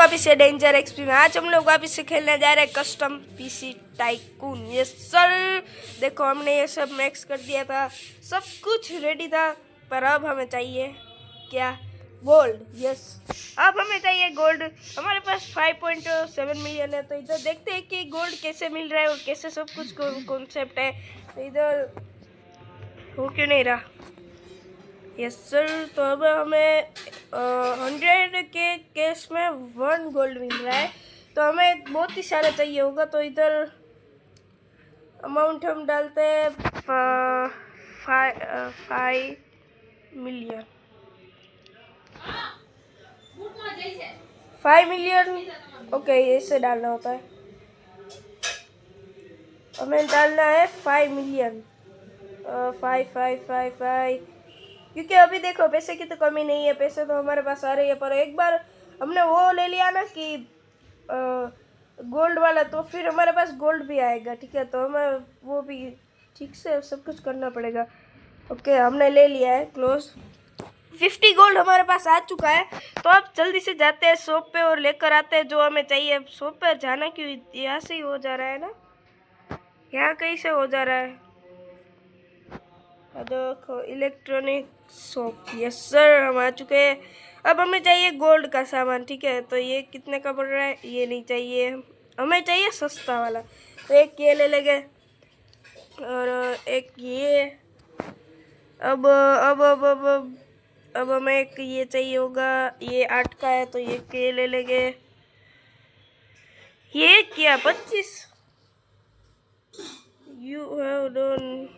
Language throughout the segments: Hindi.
वापिस से डेंजर एक्सपी में। आज हम लोग वापिस से खेलने जा रहे हैं custom PC tycoon. Yes sir, देखो हमने ये सब मैक्स कर दिया था, सब कुछ रेडी था, पर अब हमें चाहिए क्या? गोल्ड। यस, अब हमें चाहिए गोल्ड। हमारे पास 5.7 मिलियन है, तो इधर देखते हैं कि गोल्ड कैसे मिल रहा है और कैसे सब कुछ कॉन्सेप्ट है। तो इधर हो क्यों नहीं रहा? यस सर, तो अब हमें 100 के केस में 1 गोल्ड मिल रहा है, तो हमें बहुत ही सारा चाहिए होगा। तो इधर अमाउंट हम डालते हैं 5 मिलियन। 5 मिलियन, ओके, ऐसे डालना होता है। हमें डालना है 5 मिलियन। 5 क्योंकि अभी देखो पैसे की तो कमी नहीं है, पैसे तो हमारे पास आ रही है, पर एक बार हमने वो ले लिया ना कि गोल्ड वाला, तो फिर हमारे पास गोल्ड भी आएगा। ठीक है, तो हमें वो भी ठीक से सब कुछ करना पड़ेगा। ओके, हमने ले लिया है क्लोज। 50 गोल्ड हमारे पास आ चुका है, तो अब जल्दी से जाते हैं शॉप पे और लेकर आते हैं जो हमें चाहिए। शॉप पे जाना क्यों, यहाँ से ही हो जा रहा है ना, यहाँ कहीं से हो जा रहा है। देखो इलेक्ट्रॉनिक शॉप। यस सर, हम आ चुके हैं। अब हमें चाहिए गोल्ड का सामान। ठीक है, तो ये कितने का पड़ रहा है? ये नहीं चाहिए, हमें चाहिए सस्ता वाला। तो एक ये ले लेंगे और एक ये। अब हमें एक ये चाहिए होगा, ये 8 का है, तो ये ले लेंगे। ये क्या 25? यू हैव डन,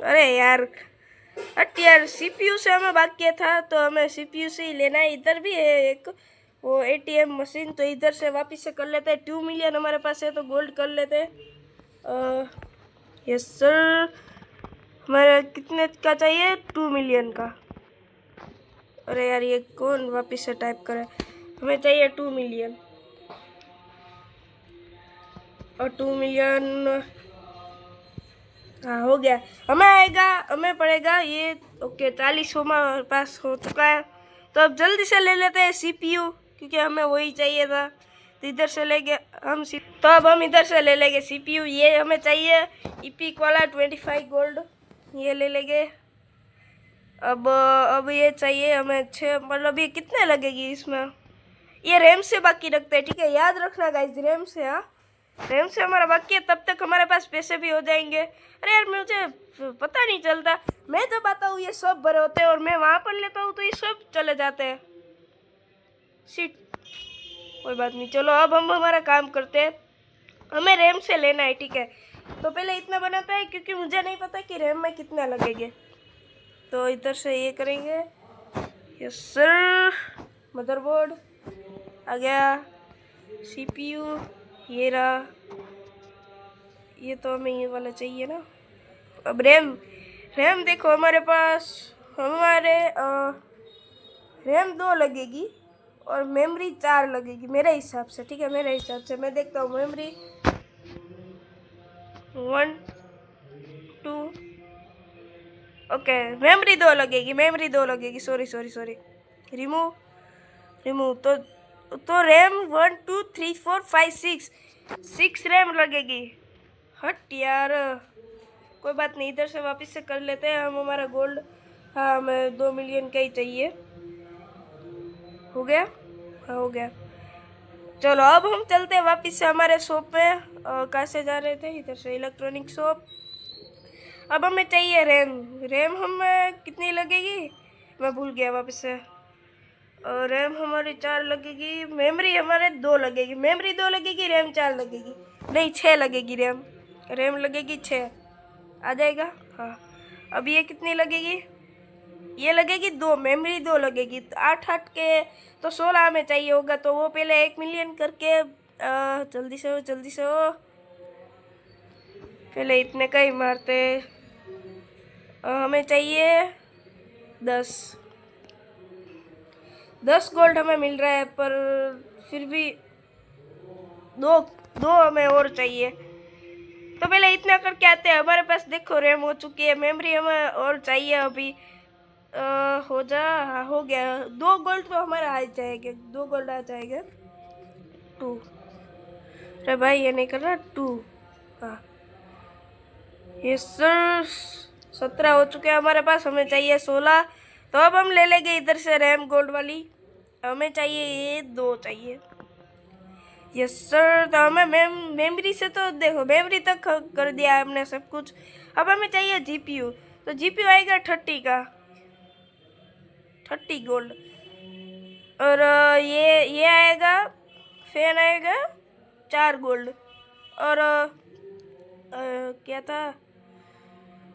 अरे यार हट यार, सीपीयू से हमें भाग किया था, तो हमें सीपीयू से ही लेना है। इधर भी है एक वो एटीएम मशीन, तो इधर से वापस से कर लेते हैं। 2 मिलियन हमारे पास है, तो गोल्ड कर लेते हैं। यस सर, हमारा कितने का चाहिए? 2 मिलियन का। अरे यार, ये कौन वापस से टाइप करे? हमें चाहिए 2 मिलियन, और 2 मिलियन हाँ हो गया। हमें पड़ेगा ये। ओके, 40 हमारे पास हो चुका है, तो अब जल्दी से ले लेते हैं सीपीयू, क्योंकि हमें वही चाहिए था। तो इधर से लेंगे हम तो अब हम इधर से ले लेंगे सीपीयू। ये हमें चाहिए इपिक वाला 25 गोल्ड, ये ले लेंगे। अब ये चाहिए हमें 6, मतलब ये कितने लगेगी इसमें? ये रैम से बाकी रखते हैं, ठीक है, याद रखना गाइस, रैम से। हाँ, रैम से हमारा बाकी है, तब तक हमारे पास पैसे भी हो जाएंगे। अरे यार, मुझे पता नहीं चलता, मैं जब आता हूँ ये सब भरे होते हैं, और मैं वहाँ पर लेता हूँ तो ये सब चले जाते हैं। सीट, कोई बात नहीं, चलो अब हम हमारा काम करते हैं। हमें रैम से लेना है, ठीक है। तो पहले इतना बनाता है, क्योंकि मुझे नहीं पता कि रैम में कितना लगेंगे। तो इधर से ये करेंगे। यस सर, मदरबोर्ड आ गया, सीपीयू ये रहा। ये तो हमें ये वाला चाहिए ना। अब रैम देखो हमारे पास, रैम 2 लगेगी और मेमोरी 4 लगेगी मेरे हिसाब से। ठीक है, मेरे हिसाब से मैं देखता हूँ। मेमोरी 1 2, ओके, मेमोरी 2 लगेगी, सॉरी, रिमूव। तो रैम 1 2 3 4 5 6 रैम लगेगी। हट यार, कोई बात नहीं, इधर से वापस से कर लेते हैं हम हमारा गोल्ड। हाँ, हमें 2 मिलियन का ही चाहिए। हो गया? हाँ हो गया। चलो अब हम चलते हैं वापस से हमारे शॉप पे। कहाँ से जा रहे थे? इधर से, इलेक्ट्रॉनिक शॉप। अब हमें चाहिए रैम हमें कितनी लगेगी? मैं भूल गया वापस से। रैम हमारी 4 लगेगी, मेमोरी हमारे 2 लगेगी। मेमोरी 2 लगेगी, रैम 4 लगेगी, नहीं 6 लगेगी। रैम लगेगी 6, आ जाएगा। हाँ, अब ये कितनी लगेगी? ये लगेगी 2, मेमोरी 2 लगेगी, तो 8 के तो 16 हमें चाहिए होगा। तो वो पहले 1 मिलियन करके जल्दी से हो, पहले इतने का ही मारते। हमें चाहिए 10 गोल्ड हमें मिल रहा है, पर फिर भी दो हमें और चाहिए। तो पहले इतना करके आते हैं। हमारे पास देखो रैम हो चुकी है, मेमोरी हमें और चाहिए अभी। हो गया। 2 गोल्ड तो हमारा आ जाएगा, 2 गोल्ड आ जाएगा। 2। अरे भाई ये नहीं कर रहा 2। हाँ यस सर 17 हो चुके हैं हमारे पास, हमें चाहिए 16। तो अब हम ले लेंगे इधर से रैम गोल्ड वाली, हमें चाहिए ये 2 चाहिए। यस सर तो हमें मेमोरी से तो देखो मेमोरी तक कर दिया है हमने सब कुछ। अब हमें चाहिए जीपीयू, तो जीपीयू आएगा 30 का, 30 गोल्ड। और ये आएगा, फैन आएगा 4 गोल्ड। और क्या था,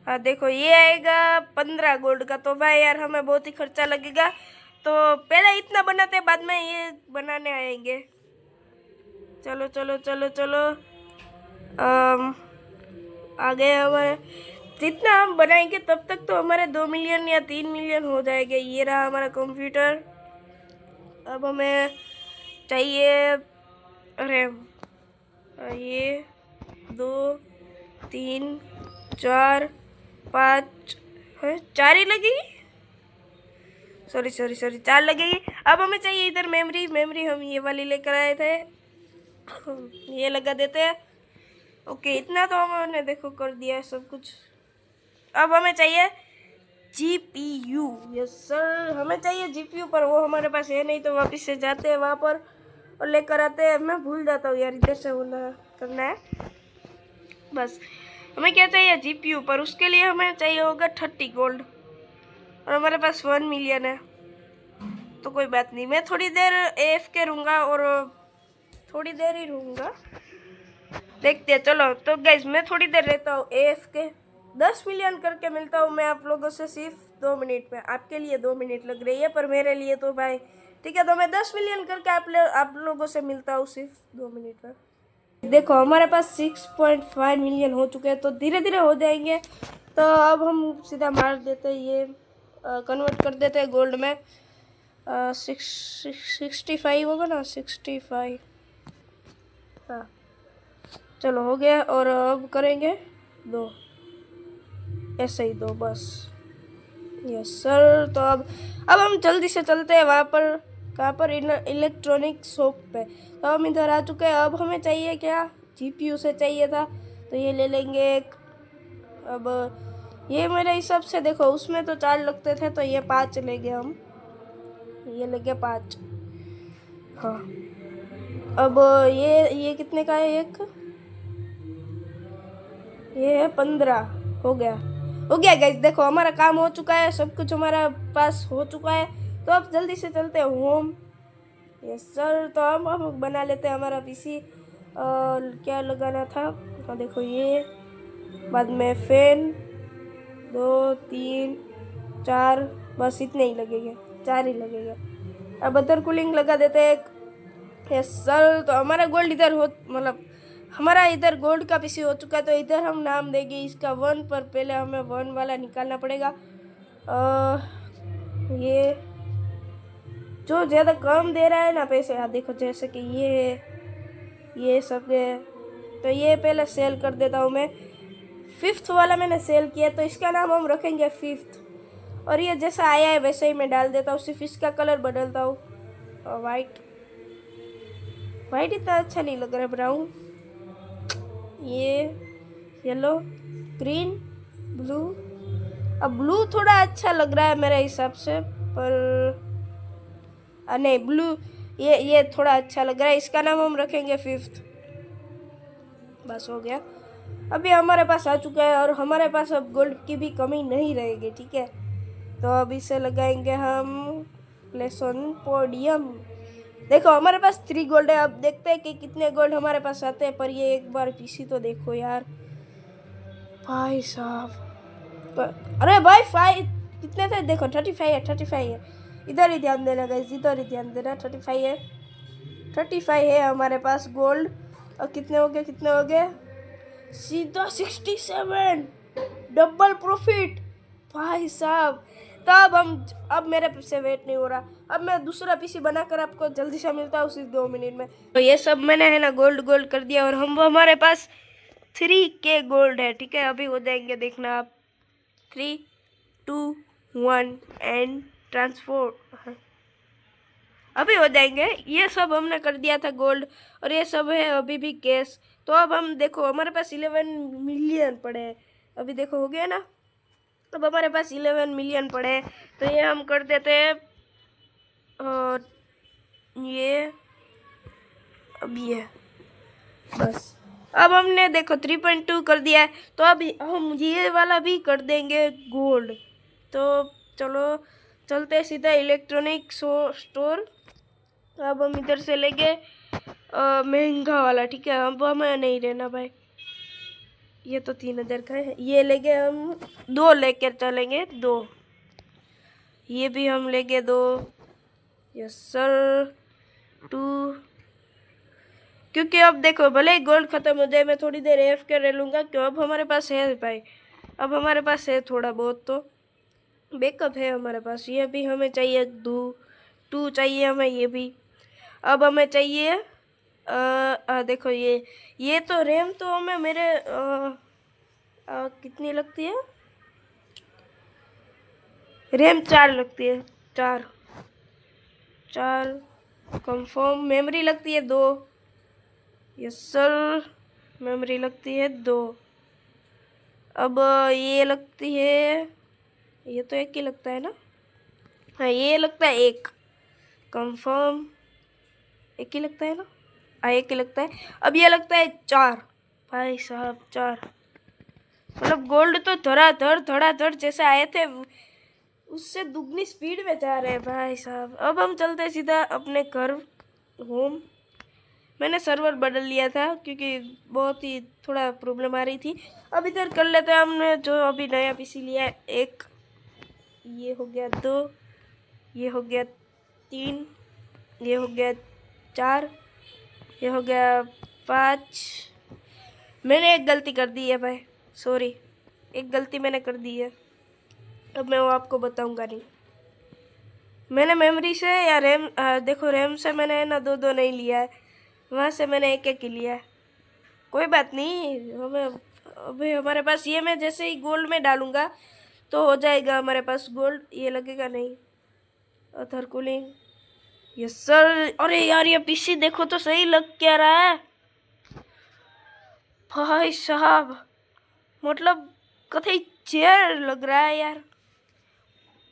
हाँ देखो ये आएगा 15 गोल्ड का। तो भाई यार हमें बहुत ही खर्चा लगेगा, तो पहले इतना बनाते बाद में ये बनाने आएंगे। चलो चलो चलो चलो आ गए हमारे। जितना हम बनाएंगे तब तक तो हमारे 2 मिलियन या 3 मिलियन हो जाएंगे। ये रहा हमारा कंप्यूटर। अब हमें चाहिए रैम, ये 2 3 4 5 है, 4 ही लगेगी, सॉरी सॉरी सॉरी 4 लगेगी। अब हमें चाहिए इधर मेमोरी, मेमोरी हम ये वाली लेकर आए थे, ये लगा देते हैं। ओके इतना तो हमने देखो कर दिया है सब कुछ। अब हमें चाहिए जीपीयू। यस सर हमें चाहिए जीपीयू, पर वो हमारे पास है नहीं, तो वापस से जाते हैं वहाँ पर और लेकर आते हैं। मैं भूल जाता हूँ यार इधर से होना करना है। बस हमें क्या चाहिए जीपीयू, पर उसके लिए हमें चाहिए होगा 30 गोल्ड, और हमारे पास 1 मिलियन है। तो कोई बात नहीं, मैं थोड़ी देर AFK रहूँगा, और थोड़ी देर ही रहूँगा, देखते हैं। चलो तो गाइस मैं थोड़ी देर रहता हूँ AFK, 10 मिलियन करके मिलता हूँ मैं आप लोगों से सिर्फ 2 मिनट में। आपके लिए 2 मिनट लग रही है, पर मेरे लिए तो भाई ठीक है। तो मैं 10 मिलियन करके आप लोगों से मिलता हूँ सिर्फ 2 मिनट में। देखो हमारे पास 6.5 मिलियन हो चुके हैं, तो धीरे धीरे हो जाएंगे। तो अब हम सीधा मार देते हैं, ये कन्वर्ट कर देते हैं गोल्ड में। 65 होगा ना, 65। हाँ चलो हो गया। और अब करेंगे 2, ऐसे ही 2 बस। यस सर तो अब हम जल्दी से चलते हैं वहाँ पर, कहाँ पर, इलेक्ट्रॉनिक शॉप पे। तो हम इधर आ चुके हैं। अब हमें चाहिए क्या, जीपीयू से चाहिए था, तो ये ले लेंगे एक। अब ये मेरे हिसाब से देखो उसमें तो 4 लगते थे, तो ये 5 ले गए हम, ये ले गए 5। हाँ अब ये कितने का है एक, ये है 15। हो गया गाइस, देखो हमारा काम हो चुका है, सब कुछ हमारा पास हो चुका है। तो अब जल्दी से चलते हैं होम। यस सर तो हम बना लेते हैं हमारा पीसी। क्या लगाना था, हाँ देखो ये, बाद में फैन 2 3 4, बस इतने ही लगेंगे, 4 ही लगेंगे। अब अदर कूलिंग लगा देते हैं एक। यस सर तो हमारा गोल्ड इधर हो, मतलब हमारा इधर गोल्ड का पीसी हो चुका है। तो इधर हम नाम देंगे इसका 1, पर पहले हमें 1 वाला निकालना पड़ेगा। ये जो ज़्यादा कम दे रहा है ना पैसे, हाँ देखो जैसे कि ये सब है, तो ये पहले सेल कर देता हूँ मैं। 5th वाला मैंने सेल किया, तो इसका नाम हम रखेंगे 5th। और ये जैसा आया है वैसे ही मैं डाल देता हूँ, सिर्फ इसका कलर बदलता हूँ, वाइट इतना अच्छा नहीं लग रहा है, ब्राउन, ये येलो, ग्रीन, ब्लू। अब ब्लू थोड़ा अच्छा लग रहा है मेरे हिसाब से, पर नहीं ब्लू, ये थोड़ा अच्छा लग रहा है, इसका नाम हम रखेंगे 5th। बस हो गया, अभी हमारे पास आ चुका है, और हमारे पास अब गोल्ड की भी कमी नहीं रहेगी, ठीक है। तो अब इसे लगाएंगे हम प्लेस ऑन पोडियम। देखो हमारे पास 3 गोल्ड है। अब देखते हैं कि कितने गोल्ड हमारे पास आते हैं, पर ये एक बार पीसी तो देखो यार भाई साहब। अरे भाई 5 कितने थे, देखो 35 है, 35 है। इधर ही ध्यान देना गाइस, इधर ही ध्यान देना, 35 है, 35 है हमारे पास गोल्ड। और कितने हो गए सीधा 67, डबल प्रॉफिट भाई साहब। तो अब मेरे से वेट नहीं हो रहा, अब मैं दूसरा पीसी बनाकर आपको जल्दी से मिलता हूँ सिर्फ 2 मिनट में। तो ये सब मैंने है ना गोल्ड कर दिया, और हमारे पास 3K गोल्ड है, ठीक है। अभी हो जाएंगे, देखना आप, 3 2 1 एंड ट्रांसपोर्ट। अभी हो जाएंगे। ये सब हमने कर दिया था गोल्ड, और ये सब है अभी भी कैश। तो अब हम देखो हमारे पास 11 मिलियन पड़े हैं। अभी देखो हो गया ना, अब हमारे पास 11 मिलियन पड़े हैं। तो ये हम कर देते हैं, और ये अब ये बस। अब हमने देखो 3.2 कर दिया है, तो अब हम ये वाला भी कर देंगे गोल्ड। तो चलो चलते हैं सीधा इलेक्ट्रॉनिक स्टोर। अब हम इधर से लेंगे महंगा वाला, ठीक है। अब हमें नहीं रहना भाई, ये तो 3000 का है। ये लेंगे हम, 2 लेकर चलेंगे, 2। ये भी हम लेंगे 2। Yes sir, 2। क्योंकि अब देखो भले ही गोल्ड खत्म हो जाए, मैं थोड़ी देर एफ के रह लूँगा, क्यों अब हमारे पास है भाई, अब हमारे पास है थोड़ा बहुत तो बैकअप है हमारे पास। ये भी हमें चाहिए, 2 चाहिए हमें ये भी। अब हमें चाहिए देखो ये तो रैम तो हमें मेरे कितनी लगती है, रैम 4 लगती है, 4 कंफर्म। मेमोरी लगती है 2। यस सर, मेमोरी लगती है 2। अब ये लगती है, ये तो एक ही लगता है ना, हाँ ये लगता है 1 कंफर्म। एक ही लगता है ना, हाँ एक ही लगता है। अब ये लगता है 4। भाई साहब 4, मतलब गोल्ड तो धड़ाधड़ जैसे आए थे उससे दुगनी स्पीड में जा रहे हैं भाई साहब। अब हम चलते हैं सीधा अपने घर होम। मैंने सर्वर बदल लिया था क्योंकि बहुत ही थोड़ा प्रॉब्लम आ रही थी। अब इधर कर लेते हैं हमने जो अभी नया पीसी लिया है। 1, ये हो गया 2, ये हो गया 3, ये हो गया 4, ये हो गया 5। मैंने एक गलती कर दी है भाई, सॉरी, एक गलती मैंने कर दी है। अब मैं वो आपको बताऊंगा नहीं। मैंने मेमोरी से या रैम देखो रैम से मैंने ना 2 नहीं लिया है, वहाँ से मैंने 1 ही लिया है। कोई बात नहीं, हमें अभी हमारे पास ये, मैं जैसे ही गोल्ड में डालूंगा तो हो जाएगा हमारे पास गोल्ड। ये लगेगा नहीं, अथर कूलिंग। Yes sir. अरे यार ये पीसी देखो तो सही लग क्या रहा है भाई साहब, मतलब कतई चेयर लग रहा है यार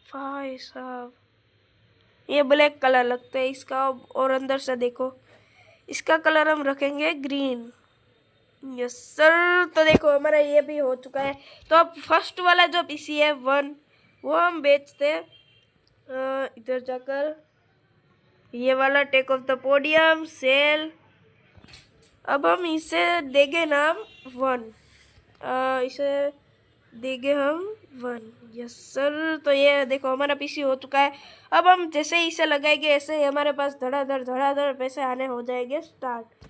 भाई साहब। ये ब्लैक कलर लगता है इसका, और अंदर से देखो इसका कलर हम रखेंगे ग्रीन। Yes sir. तो देखो हमारा ये भी हो चुका है। तो अब फर्स्ट वाला जो पीसी है 1, वो हम बेचते हैं इधर जाकर। ये वाला take off the podium cell. अब हम इसे देंगे नाम 1, इसे देंगे हम 1। Yes sir. तो ये देखो हमारा पीसी हो चुका है। अब हम जैसे ही इसे लगाएंगे ऐसे ही हमारे पास धड़ाधड़ पैसे आने हो जाएंगे स्टार्ट।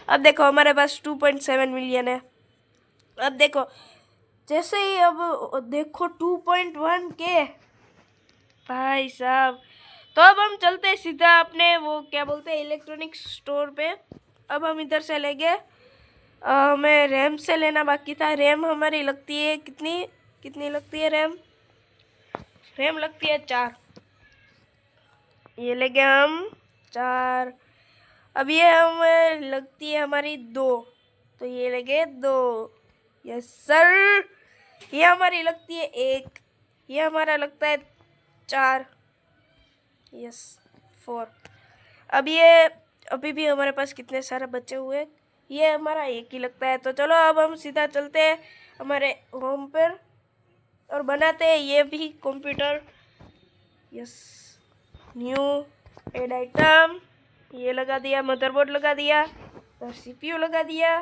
अब देखो हमारे पास 2.7 मिलियन है। अब देखो जैसे ही, अब देखो 2.1 के भाई साहब। तो अब हम चलते हैं सीधा अपने वो क्या बोलते हैं इलेक्ट्रॉनिक स्टोर पे। अब हम इधर से लेंगे, हमें रैम से लेना बाकी था। रैम हमारी लगती है कितनी लगती है रैम लगती है 4। ये लेंगे हम 4। अब ये हमें लगती है हमारी 2, तो ये लेंगे 2। Yes sir. ये हमारी लगती है 1, ये हमारा लगता है 4। यस 4। अब ये अभी भी हमारे पास कितने सारे बचे हुए, ये हमारा 1 ही लगता है। तो चलो अब हम सीधा चलते हैं हमारे होम पर और बनाते हैं ये भी computer. Yes, new add item, ये लगा दिया, मदरबोर्ड लगा दिया, और सीपीयू लगा दिया,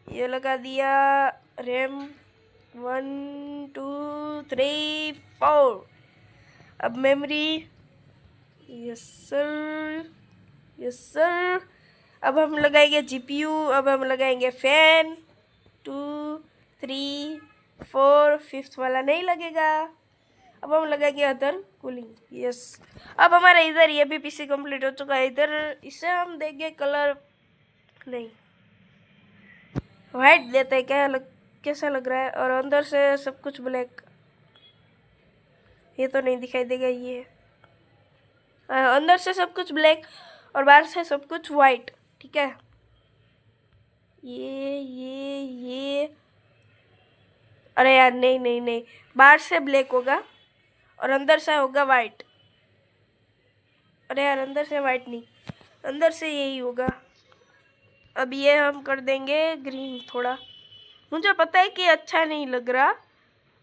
ये लगा दिया रैम 1 2 3 4। अब memory, yes sir, yes sir. अब हम लगाएंगे जीपीयू। अब हम लगाएंगे फैन 2 3 4, 5th वाला नहीं लगेगा। अब हम लगाएंगे अदर कूलिंग। यस। अब हमारा इधर ये भी पीसी कंप्लीट हो चुका है। इधर इसे हम देंगे कलर, नहीं वाइट देते हैं, कैसा लग रहा है, और अंदर से सब कुछ ब्लैक। ये तो नहीं दिखाई देगा ये, अंदर से सब कुछ ब्लैक और बाहर से सब कुछ वाइट। ठीक है, ये अरे यार नहीं नहीं नहीं, बाहर से ब्लैक होगा और अंदर से होगा वाइट। अरे यार अंदर से वाइट नहीं, अंदर से यही होगा। अब ये हम कर देंगे ग्रीन। थोड़ा मुझे पता है कि अच्छा नहीं लग रहा,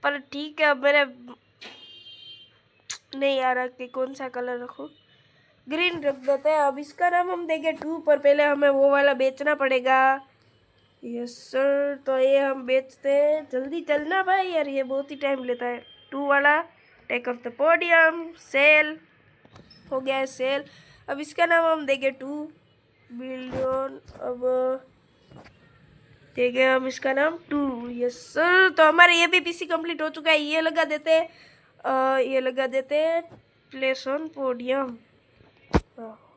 पर ठीक है। अब मेरे नहीं आ रहा कि कौन सा कलर रखूं। ग्रीन रख देते हैं। अब इसका नाम हम देंगे 2, पर पहले हमें वो वाला बेचना पड़ेगा। यस सर, तो ये हम बेचते हैं। जल्दी चलना भाई यार, ये बहुत ही टाइम लेता है। 2 वाला take off the podium, cell हो गया है सेल। अब इसका नाम हम देंगे 2 बिलियन। अब देंगे हम इसका नाम 2। यस सर, तो हमारा ये भी पीसी कंप्लीट हो चुका है। ये लगा देते हैं, ये लगा देते हैं प्लेस ऑन पोडियम।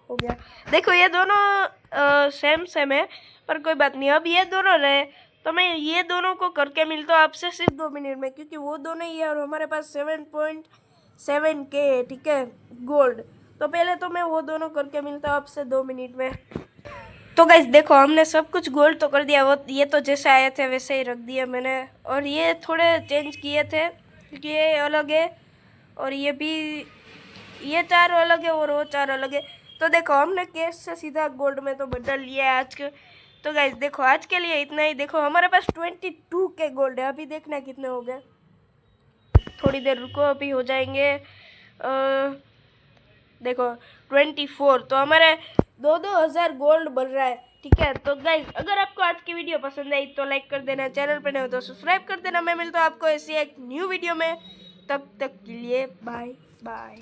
हो गया। देखो ये दोनों सेम सेम है, पर कोई बात नहीं। अब ये दोनों रहे तो मैं ये दोनों को करके मिलता हूँ आपसे सिर्फ 2 मिनट में, क्योंकि वो दोनों ही है और हमारे पास 7.7K है। ठीक है, गोल्ड। तो पहले तो मैं वो दोनों करके मिलता हूँ आपसे 2 मिनट में। तो गाइस देखो, हमने सब कुछ गोल्ड तो कर दिया। वो ये तो जैसे आए थे वैसे ही रख दिया मैंने, और ये थोड़े चेंज किए थे क्योंकि ये अलग है और ये भी, ये 4 अलग है और वो 4 अलग है। तो देखो हमने कैश से सीधा गोल्ड में तो बदल लिया है आज के। तो गाइस देखो आज के लिए इतना ही। देखो हमारे पास 22K गोल्ड है। अभी देखना कितने हो गए। थोड़ी देर रुको, अभी हो जाएंगे। देखो 24। तो हमारे 2-2 हज़ार गोल्ड बढ़ रहा है। ठीक है, तो गाइस अगर आपको आज की वीडियो पसंद आई तो लाइक कर देना, चैनल पर नए हो तो सब्सक्राइब कर देना। मैं मिलता हूँ आपको ऐसी एक न्यू वीडियो में, तब तक के लिए बाय बाय।